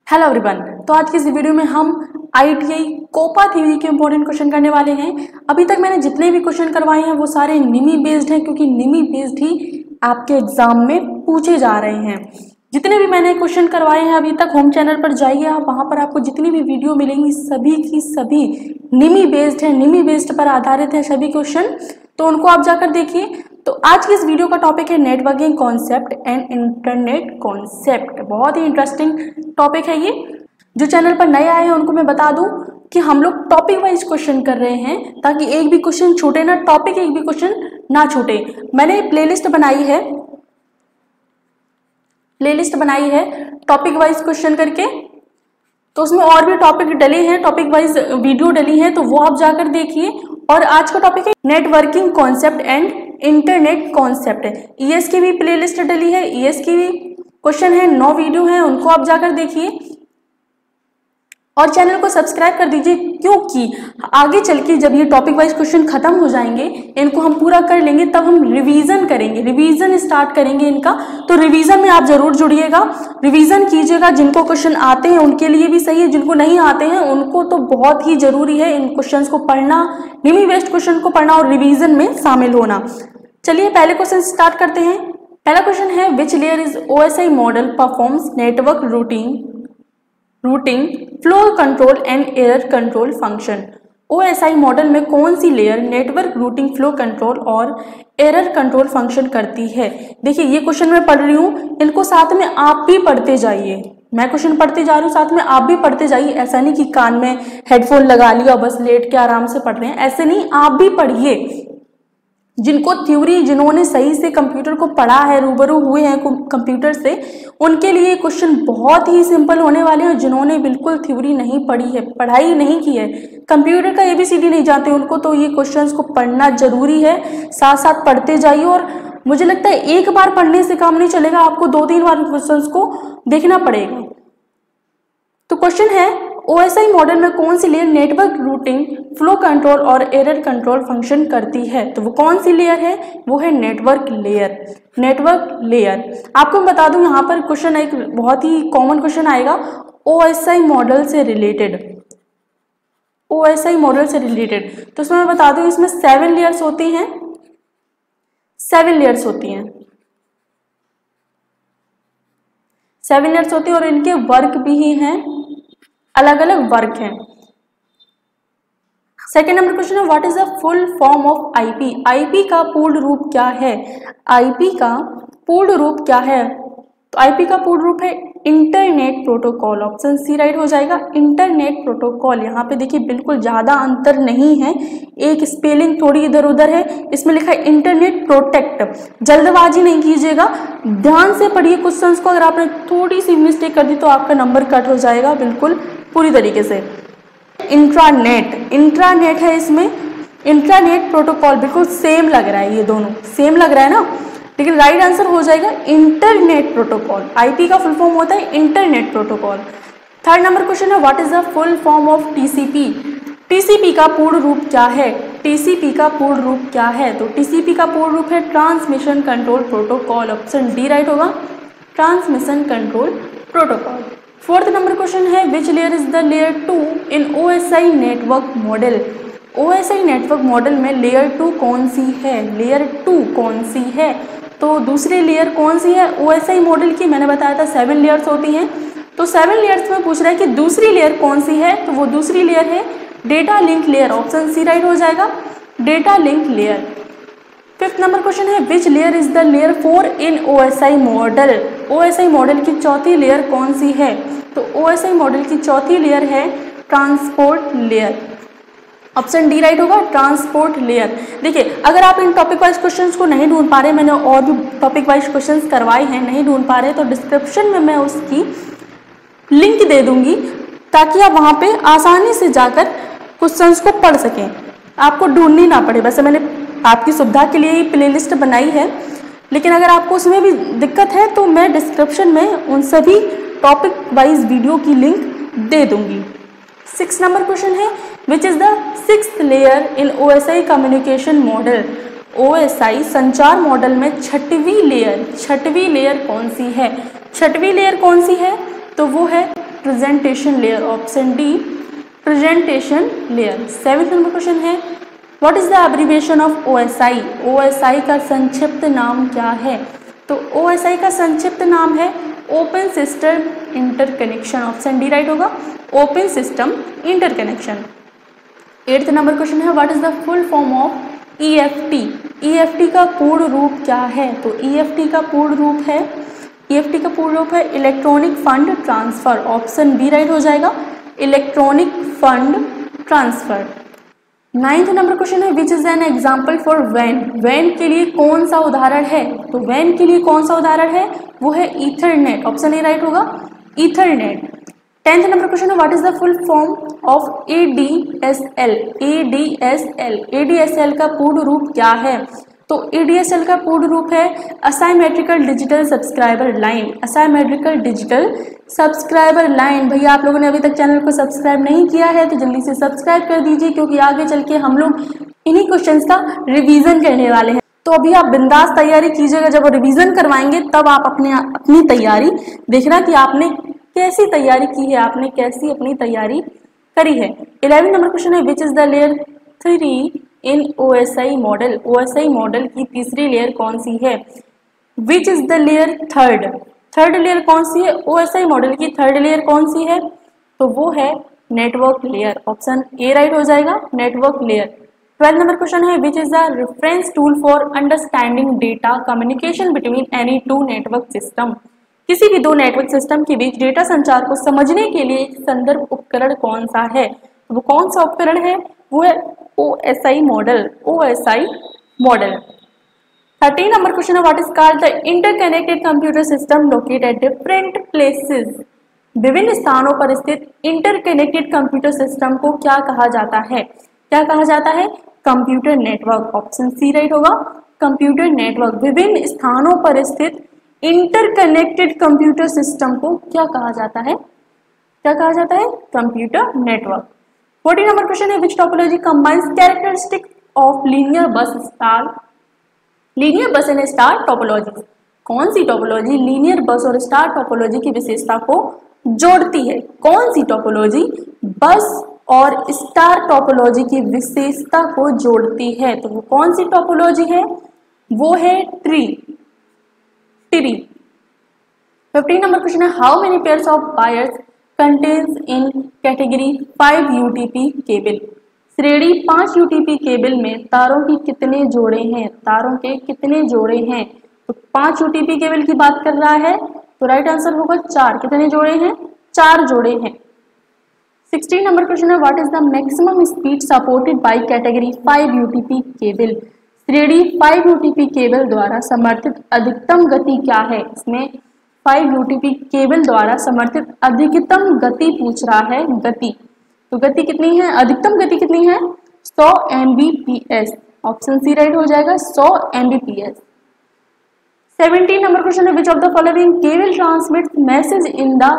Hello everyone. तो आज की इस वीडियो में हम ITI कोपा थ्योरी के इंपॉर्टेंट क्वेश्चन करने वाले हैं। अभी तक मैंने जितने भी क्वेश्चन करवाए हैं वो सारे निमी बेस्ड हैं, क्योंकि निमी बेस्ड ही आपके एग्जाम में पूछे जा रहे हैं। जितने भी मैंने क्वेश्चन करवाए हैं अभी तक, होम चैनल पर जाइए आप, वहाँ पर आपको जितनी भी वीडियो मिलेंगी सभी की सभी निमी बेस्ड है, निमी बेस्ड पर आधारित है सभी क्वेश्चन, तो उनको आप जाकर देखिए। तो आज की इस वीडियो का टॉपिक है networking concept and internet concept. बहुत ही इंटरेस्टिंग टॉपिक है ये। जो चैनल पर नए आए हैं उनको मैं बता दूं कि हम लोग टॉपिक वाइज क्वेश्चन कर रहे हैं, ताकि एक भी क्वेश्चन छूटे ना, टॉपिक एक भी क्वेश्चन ना छूटे। मैंने प्लेलिस्ट बनाई है टॉपिक वाइज क्वेश्चन करके, तो उसमें और भी टॉपिक डले हैं, टॉपिक वाइज वीडियो डली है, तो वो आप जाकर देखिए। और आज का टॉपिक है networking concept and internet concept है। ES की भी प्लेलिस्ट डली है, ES की भी क्वेश्चन है, 9 वीडियो है, उनको आप जाकर देखिए और चैनल को सब्सक्राइब कर दीजिए, क्योंकि आगे चल के जब ये टॉपिक वाइज क्वेश्चन खत्म हो जाएंगे, इनको हम पूरा कर लेंगे, तब हम रिवीजन करेंगे, रिवीजन स्टार्ट करेंगे इनका। तो रिवीजन में आप जरूर जुड़िएगा, रिवीजन कीजिएगा। जिनको क्वेश्चन आते हैं उनके लिए भी सही है, जिनको नहीं आते हैं उनको तो बहुत ही जरूरी है इन क्वेश्चन को पढ़ना, निमी बेस्ड क्वेश्चन को पढ़ना और रिवीजन में शामिल होना। चलिए पहले क्वेश्चन स्टार्ट करते हैं। पहला क्वेश्चन है, which layer is OSI model performs network routing flow control and error control function. OSI model में कौन सी layer network routing flow control और एरर कंट्रोल फंक्शन करती है? देखिए ये क्वेश्चन मैं पढ़ रही हूँ, इनको साथ में आप भी पढ़ते जाइए। मैं क्वेश्चन पढ़ते जा रही हूँ, साथ में आप भी पढ़ते जाइए। ऐसा नहीं कि कान में हेडफोन लगा लिया बस लेट के आराम से पढ़ रहे हैं, ऐसे नहीं, आप भी पढ़िए। जिनको थ्योरी, जिन्होंने सही से कंप्यूटर को पढ़ा है, रूबरू हुए हैं कंप्यूटर से, उनके लिए क्वेश्चन बहुत ही सिंपल होने वाले हैं। जिन्होंने बिल्कुल थ्योरी नहीं पढ़ी है, पढ़ाई नहीं की है, कंप्यूटर का ABCD नहीं जानते, उनको तो ये क्वेश्चंस को पढ़ना जरूरी है। साथ साथ पढ़ते जाइए, और मुझे लगता है एक बार पढ़ने से काम नहीं चलेगा, आपको 2-3 बार क्वेश्चंस को देखना पड़ेगा। तो क्वेश्चन है, OSI मॉडल में कौन सी layer network routing flow control और एरर कंट्रोल फंक्शन करती है? तो वो कौन सी लेयर है? वो है नेटवर्क लेयर। नेटवर्क लेयर आपको मैं बता दूं, यहाँ पर क्वेश्चन एक बहुत ही कॉमन क्वेश्चन आएगा OSI मॉडल से रिलेटेड। OSI मॉडल से रिलेटेड तो इसमें मैं बता दूं, इसमें 7 लेयर्स होती हैं, 7 लेयर्स होती हैं, 7 लेयर्स होती हैं, और इनके वर्क भी ही हैं, अलग अलग वर्क हैं। सेकेंड नंबर क्वेश्चन है, what is the full form of IP? IP का पूर्ण रूप क्या है? IP का पूर्ण रूप क्या है? तो IP का पूर्ण रूप है internet protocol. Option C right हो जाएगा, इंटरनेट प्रोटोकॉल। यहाँ पे देखिए बिल्कुल ज्यादा अंतर नहीं है, एक स्पेलिंग थोड़ी इधर उधर है, इसमें लिखा है इंटरनेट प्रोटेक्ट। जल्दबाजी नहीं कीजिएगा, ध्यान से पढ़िए क्वेश्चंस को। अगर आपने थोड़ी सी मिस्टेक कर दी तो आपका नंबर कट हो जाएगा बिल्कुल पूरी तरीके से। इंट्रानेट है इसमें, इंट्रानेट प्रोटोकॉल बिल्कुल सेम लग रहा है, ये दोनों सेम लग रहा है ना, लेकिन राइट आंसर हो जाएगा इंटरनेट प्रोटोकॉल। IP का फुल फॉर्म होता है internet protocol. Third number question है, what is the full form of TCP? TCP का पूर्ण रूप क्या है? TCP का पूर्ण रूप क्या है? तो TCP का पूर्ण रूप है transmission control protocol. Option D right होगा, transmission control protocol. Fourth number question है, which layer is the layer 2 in OSI network model? OSI network model में लेयर 2 कौन सी है? लेयर 2 कौन सी है? तो दूसरी लेयर कौन सी है OSI मॉडल की? मैंने बताया था 7 लेयर्स होती हैं, तो 7 लेयर्स में पूछ रहा है कि दूसरी लेयर कौन सी है, तो वो दूसरी लेयर है data link layer. Option C right हो जाएगा, data link layer. Fifth number question है, which layer is the layer 4 in OSI model? OSI model की चौथी लेयर कौन सी है? तो OSI मॉडल की चौथी लेयर है transport layer. Option D right होगा, ट्रांसपोर्ट लेयर। देखिए अगर आप इन टॉपिक वाइज क्वेश्चंस को नहीं ढूंढ पा रहे, मैंने और भी टॉपिक वाइज क्वेश्चंस करवाए हैं, नहीं ढूंढ पा रहे, तो डिस्क्रिप्शन में मैं उसकी लिंक दे दूंगी, ताकि आप वहां पे आसानी से जाकर क्वेश्चंस को पढ़ सकें, आपको ढूंढनी ना पड़े। वैसे मैंने आपकी सुविधा के लिए ही प्लेलिस्ट बनाई है, लेकिन अगर आपको उसमें भी दिक्कत है तो मैं डिस्क्रिप्शन में उन सभी टॉपिक वाइज वीडियो की लिंक दे दूंगी। 6 नंबर क्वेश्चन है, which is the 6th layer in OSI communication model? OSI संचार मॉडल में छठवीं लेयर कौन सी है? छठवीं लेयर कौन सी है? तो वो है presentation layer, option D presentation layer. 7th number question है what is the abbreviation of OSI, OSI का संक्षिप्त नाम क्या है? तो ओएसआई का संक्षिप्त नाम है open system interconnection, option D right होगा, open system interconnection. 8th number question है what is the full form of EFT, EFT का पूर्ण रूप क्या है? तो ईएफटी का पूर्ण रूप है, ईएफटी का पूर्ण रूप है electronic fund transfer, option B right हो जाएगा, electronic fund transfer. 9th number question है which is an example for van, van के लिए कौन सा उदाहरण है? तो वैन के लिए कौन सा उदाहरण है? वो है ईथरनेट, ऑप्शन ए राइट होगा, ईथरनेट। 10th नंबर क्वेश्चन है what is the full form of ADSL, ADSL, ADSL का पूर्ण रूप क्या है? तो एडीएसएल का पूर्ण रूप है asymmetrical digital subscriber line, asymmetrical digital subscriber line. भैया आप लोगों ने अभी तक चैनल को सब्सक्राइब नहीं किया है तो जल्दी से सब्सक्राइब कर दीजिए, क्योंकि आगे चल के हम लोग इन्हीं क्वेश्चंस का रिवीजन करने वाले हैं। तो अभी आप बिंदास तैयारी कीजिएगा, जब रिवीजन करवाएंगे तब आप अपनी तैयारी देखना कि आपने कैसी तैयारी की है, आपने कैसी अपनी तैयारी करी है। 11 नंबर क्वेश्चन है which is the layer 3 in OSI model, OSI model की तीसरी लेयर कौन सी है? Which is the layer third, third layer कौन सी है? ओएसआई मॉडल की थर्ड लेयर कौन सी है? तो वो है network layer, option A right हो जाएगा, नेटवर्क लेयर। 12 नंबर क्वेश्चन है which is the reference tool for understanding data communication between any two network system, किसी भी दो नेटवर्क सिस्टम के बीच डेटा संचार को समझने के लिए संदर्भ उपकरण कौन सा है? तो वो कौन सा उपकरण है? वो है OSI model, OSI model. 13 number question है what is called the interconnected computer system located at different places, विभिन्न स्थानों पर स्थित इंटरकनेक्टेड कंप्यूटर सिस्टम को क्या कहा जाता है? क्या कहा जाता है? Computer network, option C right होगा, कंप्यूटर नेटवर्क। विभिन्न स्थानों पर स्थित इंटरकनेक्टेड कंप्यूटर सिस्टम को क्या कहा जाता है? क्या कहा जाता है? Computer network. 14 नंबर क्वेश्चन है which topology combines characteristic of linear bus star, linear bus and star topology, कौन सी टोपोलॉजी लीनियर बस और स्टार टोपोलॉजी की विशेषता को जोड़ती है? कौन सी टोपोलॉजी बस और स्टार टोपोलॉजी की विशेषता को जोड़ती है? तो वो कौन सी टोपोलॉजी है? वो है ट्री। 15 नंबर क्वेश्चन है how many pairs of wires contains in category 5 UTP cable, श्रेणी 5 यूटीपी केबल में तारों की कितने जोड़े हैं? तारों के कितने जोड़े हैं? तो 5 यूटीपी केबल की बात कर रहा है, तो राइट आंसर होगा 4। कितने जोड़े हैं? 4 जोड़े हैं। 16 नंबर क्वेश्चन है what is the maximum speed supported by category 5 UTP cable, श्रेणी 5 यूटीपी केबल द्वारा समर्थित अधिकतम गति क्या है? इसमें 5 यूटीपी केबल द्वारा समर्थित अधिकतम गति पूछ रहा है, गति। तो गति कितनी है? अधिकतम गति कितनी है? 100 Mbps, ऑप्शन सी राइट हो जाएगा, 100 Mbps। 17 नंबर क्वेश्चन है which of the following cable transmits message in the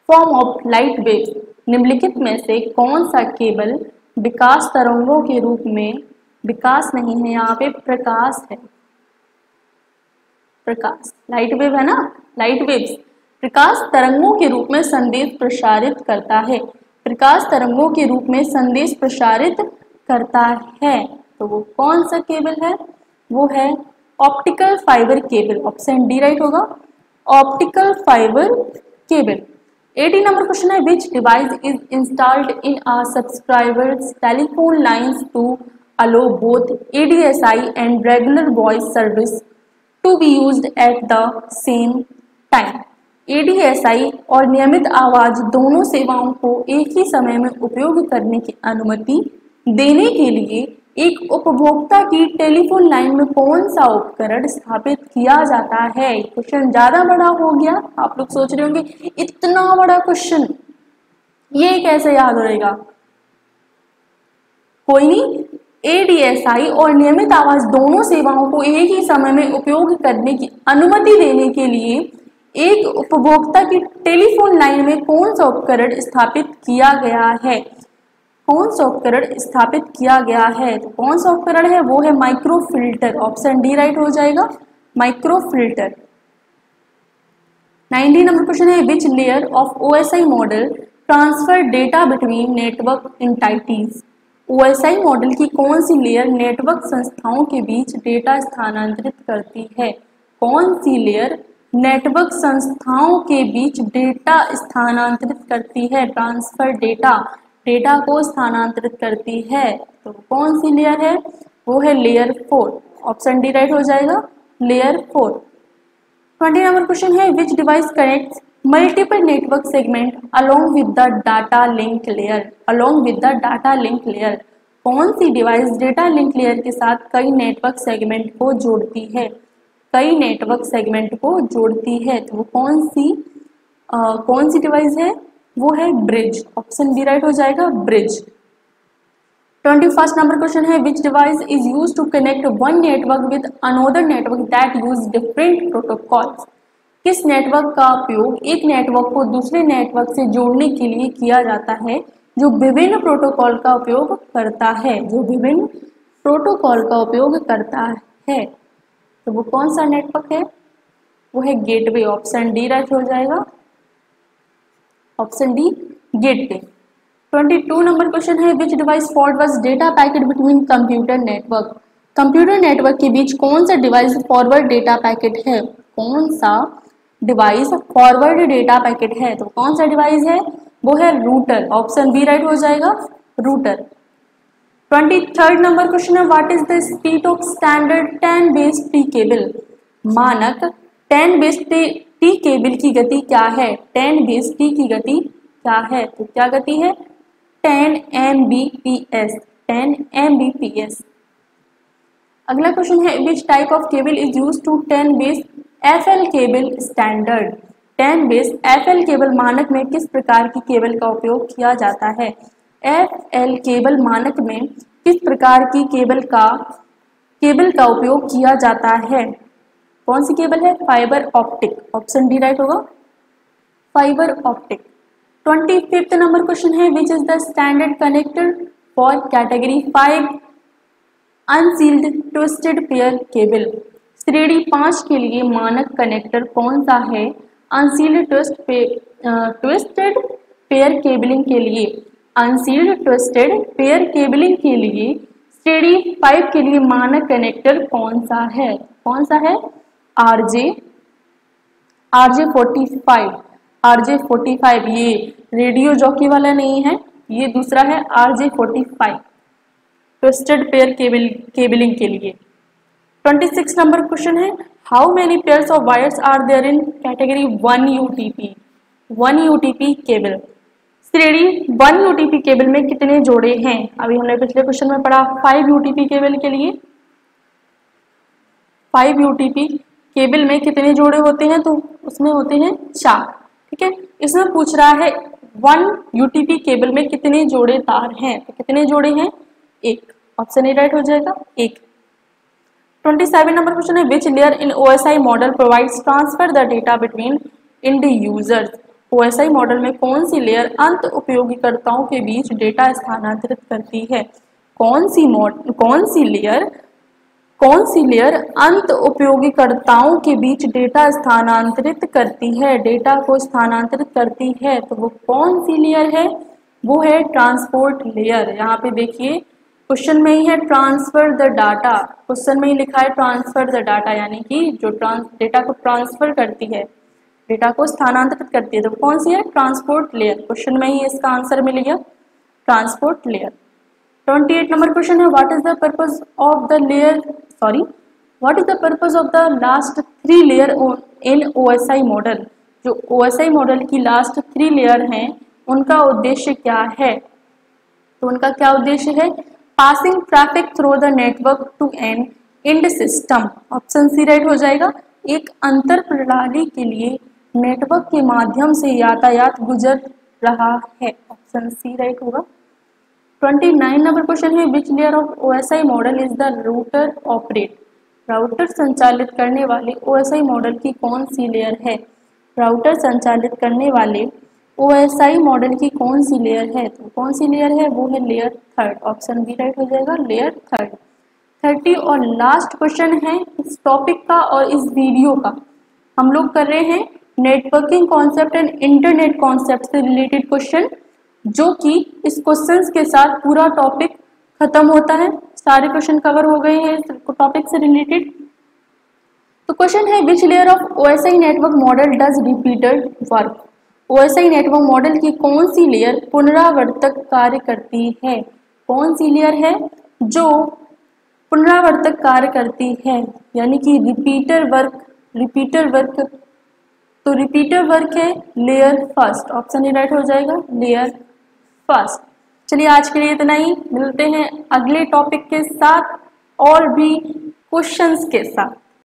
form of light waves, निम्नलिखित में से कौन सा केबल विकास तरंगों के रूप में, विकास नहीं है यहाँ पे, प्रकाश है, प्रकाश, लाइट वेव है ना, लाइट वेव्स प्रकाश तरंगों के रूप में संदेश प्रसारित करता है, प्रकाश तरंगों के रूप में संदेश प्रसारित करता है। तो वो कौन सा केबल है? वो है optical fibre cable, option D right होगा, optical fibre cable. 18 number question है which device is installed in a subscriber's telephone lines to allow both ADSI and regular voice service to be used at the same time. ADSI और नियमित आवाज दोनों सेवाओं को एक ही समय में उपयोग करने की अनुमति देने के लिए एक उपभोक्ता की टेलीफोन लाइन में कौन सा उपकरण स्थापित किया जाता है? क्वेश्चन ज्यादा बड़ा हो गया, आप लोग सोच रहे होंगे इतना बड़ा क्वेश्चन ये कैसे याद रहेगा। कोई नहीं, ADSI और नियमित आवाज दोनों सेवाओं को एक ही समय में उपयोग करने की अनुमति देने के लिए एक उपभोक्ता की टेलीफोन लाइन में कौन सा उपकरण स्थापित किया गया है? कौन सा उपकरण स्थापित किया गया है? तो कौन सा उपकरण है? वो है micro filter, option D right हो जाएगा, माइक्रो फिल्टर। 19 नंबर क्वेश्चन है which layer of OSI model transfer data between network entities. OSI model की कौन सी लेयर नेटवर्क संस्थाओं के बीच डेटा स्थानांतरित करती है? कौन सी लेयर नेटवर्क संस्थाओं के बीच डेटा स्थानांतरित करती है? ट्रांसफर डेटा को स्थानांतरित करती है। तो कौन सी लेयर है? वो है लेयर 4। ऑप्शन डी राइट हो जाएगा, लेयर 4। 20 नंबर क्वेश्चन है which device connects multiple network segment along with the data link layer. Along with the data link layer कौन सी डिवाइस डेटा लिंक लेयर के साथ कई नेटवर्क सेगमेंट को जोड़ती है? कई नेटवर्क सेगमेंट को जोड़ती है। तो वो कौन सी डिवाइस है? वो है ब्रिज। ऑप्शन बी राइट हो जाएगा, ब्रिज। 21 नंबर क्वेश्चन है which device is use to connect one network with another network that use different protocols. किस नेटवर्क का उपयोग एक नेटवर्क को दूसरे नेटवर्क से जोड़ने के लिए किया जाता है जो विभिन्न प्रोटोकॉल का उपयोग करता है? जो विभिन्न प्रोटोकॉल का उपयोग करता है। तो वो कौन सा नेटवर्क है? वो है गेटवे। ऑप्शन डी राइट हो जाएगा, option D gateway. 22 number question है which device forwards data packet between computer network. Computer network के बीच कौन सा डिवाइस फॉरवर्ड डेटा पैकेट है? कौन सा डिवाइस फॉरवर्ड डेटा पैकेट है? तो कौन सा डिवाइस है? वो है रूटर। ऑप्शन बी राइट हो जाएगा, रूटर। 23rd नंबर क्वेश्चन है what is the speed of standard 10 base T cable. मानक 10 बेस टी केबल की गति क्या है? 10 बेस टी की गति क्या है? तो क्या गति है? 10 Mbps। 10 Mbps। अगला क्वेश्चन है which type of cable is use to 10 base FL cable standard. 10 base FL cable मानक में किस प्रकार की केबल का उपयोग किया जाता है? FL केबल मानक में किस प्रकार की केबल का उपयोग किया जाता है? कौन सी केबल है? Fibre optic. Option D right होगा, fibre optic. 25th number question है which is the standard connector for category 5 unshielded twisted pair cable. श्रेणी 5 के लिए मानक कनेक्टर कौन सा है? अनसील्ड ट्विस्टेड पेयर केबलिंग के लिए। अनसील्ड ट्विस्टेड पेयर केबलिंग के लिए श्रेणी 5 के लिए मानक कनेक्टर कौन सा है? कौन सा है? RJ45। ये रेडियो जॉकी वाला नहीं है, ये दूसरा है RJ45 ट्विस्टेड पेयर केबलिंग के लिए। 26 नंबर क्वेश्चन है how many pairs of wires are there in category 1 UTP। 1 UTP cable. श्रेणी 1 UTP केबल में कितने जोड़े हैं? अभी हमने पिछले क्वेश्चन में पढ़ा 5 UTP केबल के लिए। 5 UTP केबल में कितने जोड़े होते हैं? तो उसमें होते हैं 4। ठीक है, इसमें पूछ रहा है 1 UTP केबल में कितने जोड़े तार हैं? तो कितने जोड़े हैं? 1। ऑप्शन ए राइट हो जाएगा, 1। 27 नंबर क्वेश्चन है which layer in OSI model provides transfer the data between end users. OSI model में कौन सी लेयर अंत उपयोगकर्ताओं के बीच डेटा स्थानांतरित करती है? कौन सी लेयर अंत उपयोगकर्ताओं के बीच डेटा स्थानांतरित करती है? डेटा को स्थानांतरित करती है। तो वो कौन सी लेयर है? वो है ट्रांसपोर्ट लेयर। यहाँ पे देखिए क्वेश्चन में ही है ट्रांसफर द डाटा। क्वेश्चन में ही लिखा है ट्रांसफर द डाटा, यानी कि जो डेटा को ट्रांसफर करती है, डेटा को स्थानांतरित करती है। तो कौन सी है? Transport layer. क्वेश्चन में ही इसका आंसर मिल गया, ट्रांसपोर्ट लेयर। 28 नंबर क्वेश्चन है what is the purpose of the last 3 layer in OSI model. जो OSI मॉडल की लास्ट 3 लेयर हैं उनका उद्देश्य क्या है? तो उनका क्या उद्देश्य है? Passing traffic through the network to an end system. Option C right हो जाएगा, एक अंतर प्रणाली के लिए नेटवर्क के माध्यम से यातायात गुजर रहा है। ऑप्शन सी राइट होगा। 29 नंबर क्वेश्चन है which layer of OSI model is the router operate. Router संचालित करने वाले OSI मॉडल की कौन सी लेयर है? राउटर संचालित करने वाले OSI मॉडल की कौन सी लेयर है? तो कौन सी लेयर है? वो है लेयर 3। ऑप्शन बी राइट हो जाएगा, लेयर 3। 30 और लास्ट क्वेश्चन है इस टॉपिक का और इस वीडियो का। हम लोग कर रहे हैं networking concept and internet concept से रिलेटेड क्वेश्चन, जो कि इस क्वेश्चंस के साथ पूरा टॉपिक खत्म होता है। सारे क्वेश्चन कवर हो गए हैं इस टॉपिक से रिलेटेड। तो क्वेश्चन है which layer of OSI network model does repeated work. OSI network model की कौन सी लेयर पुनरावर्तक कार्य करती है? कौन सी लेयर है जो पुनरावर्तक कार्य करती है, यानी कि रिपीटर वर्क। तो रिपीटर वर्क है layer first, option A right हो जाएगा, लेयर फर्स्ट। चलिए आज के लिए इतना ही, मिलते हैं अगले टॉपिक के साथ और भी क्वेश्चंस के साथ।